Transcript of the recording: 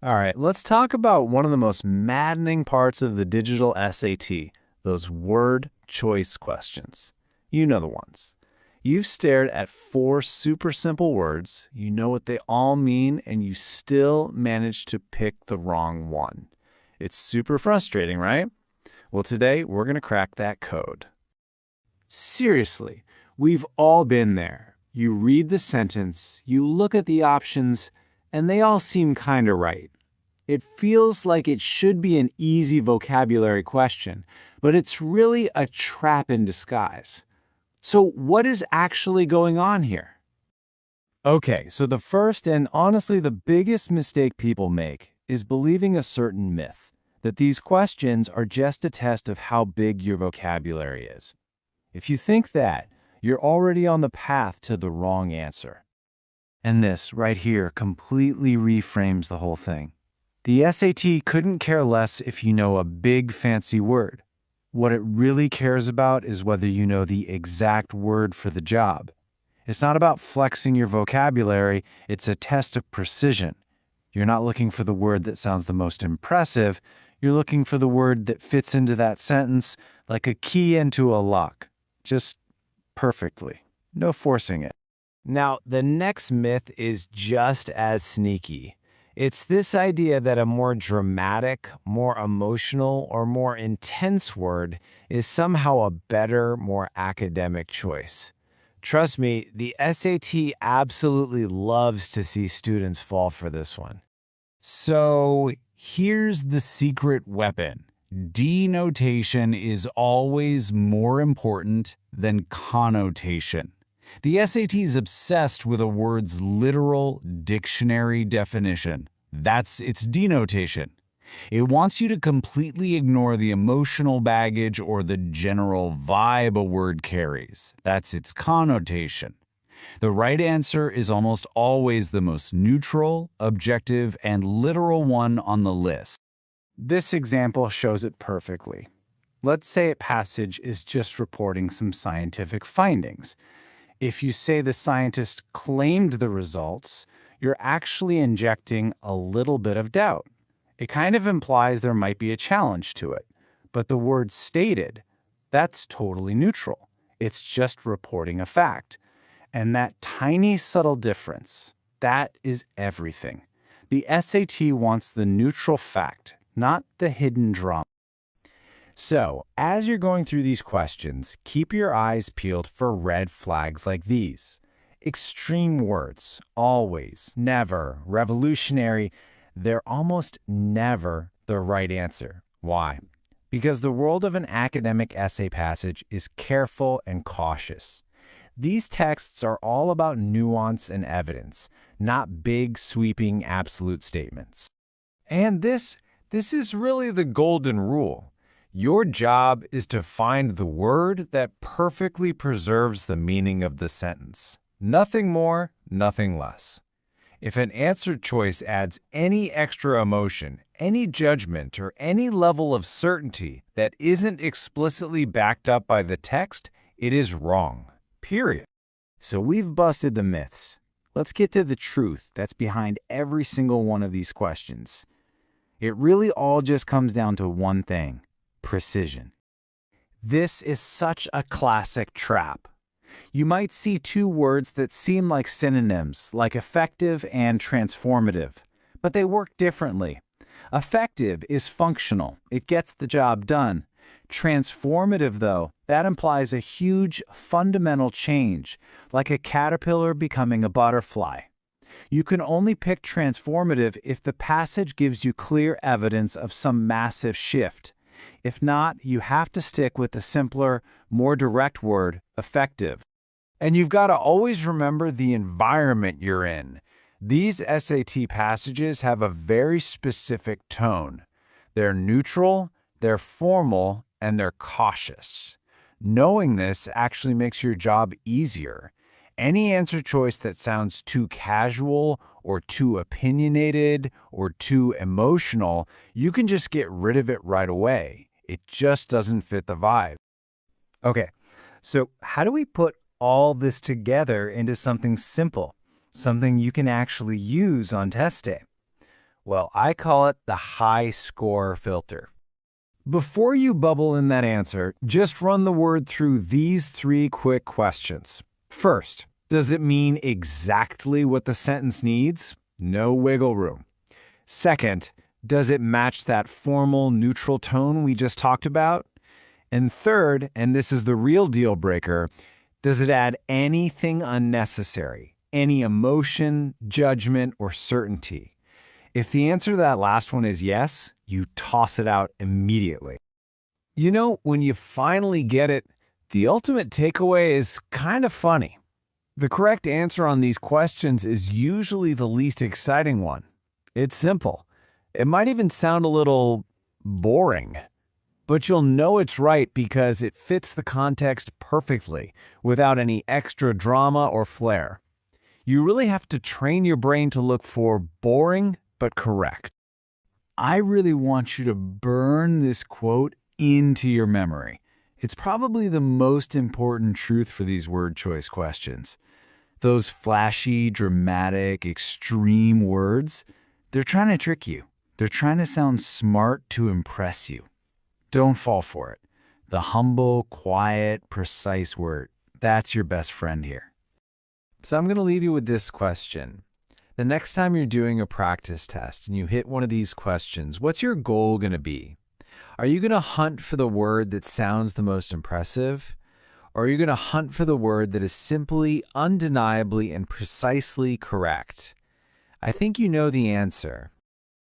All right, let's talk about one of the most maddening parts of the digital SAT, those word choice questions. You know the ones. You've stared at four super simple words, you know what they all mean, and you still manage to pick the wrong one. It's super frustrating, right? Well, today we're going to crack that code. Seriously, we've all been there. You read the sentence, you look at the options, and they all seem kinda right. It feels like it should be an easy vocabulary question, but it's really a trap in disguise. So what is actually going on here? Okay, so the first and honestly the biggest mistake people make is believing a certain myth, that these questions are just a test of how big your vocabulary is. If you think that, you're already on the path to the wrong answer. And this right here completely reframes the whole thing. The SAT couldn't care less if you know a big fancy word. What it really cares about is whether you know the exact word for the job. It's not about flexing your vocabulary, it's a test of precision. You're not looking for the word that sounds the most impressive, you're looking for the word that fits into that sentence like a key into a lock. Just perfectly. No forcing it. Now, the next myth is just as sneaky. It's this idea that a more dramatic, more emotional, or more intense word is somehow a better, more academic choice. Trust me, the SAT absolutely loves to see students fall for this one. So here's the secret weapon. Denotation is always more important than connotation. The SAT is obsessed with a word's literal dictionary definition. That's its denotation. It wants you to completely ignore the emotional baggage or the general vibe a word carries. That's its connotation. The right answer is almost always the most neutral, objective, and literal one on the list. This example shows it perfectly. Let's say a passage is just reporting some scientific findings. If you say the scientist claimed the results, you're actually injecting a little bit of doubt. It kind of implies there might be a challenge to it. But the word stated, that's totally neutral. It's just reporting a fact. And that tiny subtle difference, that is everything. The SAT wants the neutral fact, not the hidden drama. So, as you're going through these questions, keep your eyes peeled for red flags like these. Extreme words, always, never, revolutionary, they're almost never the right answer. Why? Because the world of an academic essay passage is careful and cautious. These texts are all about nuance and evidence, not big, sweeping, absolute statements. And this is really the golden rule. Your job is to find the word that perfectly preserves the meaning of the sentence. Nothing more, nothing less. If an answer choice adds any extra emotion, any judgment, or any level of certainty that isn't explicitly backed up by the text, it is wrong. Period. So we've busted the myths. Let's get to the truth that's behind every single one of these questions. It really all just comes down to one thing. Precision. This is such a classic trap. You might see two words that seem like synonyms, like effective and transformative, but they work differently. Effective is functional. It gets the job done. Transformative, though, that implies a huge, fundamental change, like a caterpillar becoming a butterfly. You can only pick transformative if the passage gives you clear evidence of some massive shift. If not, you have to stick with the simpler, more direct word, effective. And you've got to always remember the environment you're in. These SAT passages have a very specific tone. They're neutral, they're formal, and they're cautious. Knowing this actually makes your job easier. Any answer choice that sounds too casual or too opinionated or too emotional, you can just get rid of it right away. It just doesn't fit the vibe. Okay, so how do we put all this together into something simple, something you can actually use on test day? Well, I call it the high score filter. Before you bubble in that answer, just run the word through these 3 quick questions. First, does it mean exactly what the sentence needs? No wiggle room. Second, does it match that formal neutral tone we just talked about? And third, and this is the real deal breaker, does it add anything unnecessary? Any emotion, judgment, or certainty? If the answer to that last one is yes, you toss it out immediately. You know, when you finally get it, the ultimate takeaway is kind of funny. The correct answer on these questions is usually the least exciting one. It's simple. It might even sound a little boring, but you'll know it's right because it fits the context perfectly without any extra drama or flair. You really have to train your brain to look for boring but correct. I really want you to burn this quote into your memory. It's probably the most important truth for these word choice questions. Those flashy, dramatic, extreme words, they're trying to trick you. They're trying to sound smart to impress you. Don't fall for it. The humble, quiet, precise word, that's your best friend here. So I'm going to leave you with this question. The next time you're doing a practice test and you hit one of these questions, what's your goal going to be? Are you going to hunt for the word that sounds the most impressive? Or are you going to hunt for the word that is simply, undeniably, and precisely correct? I think you know the answer.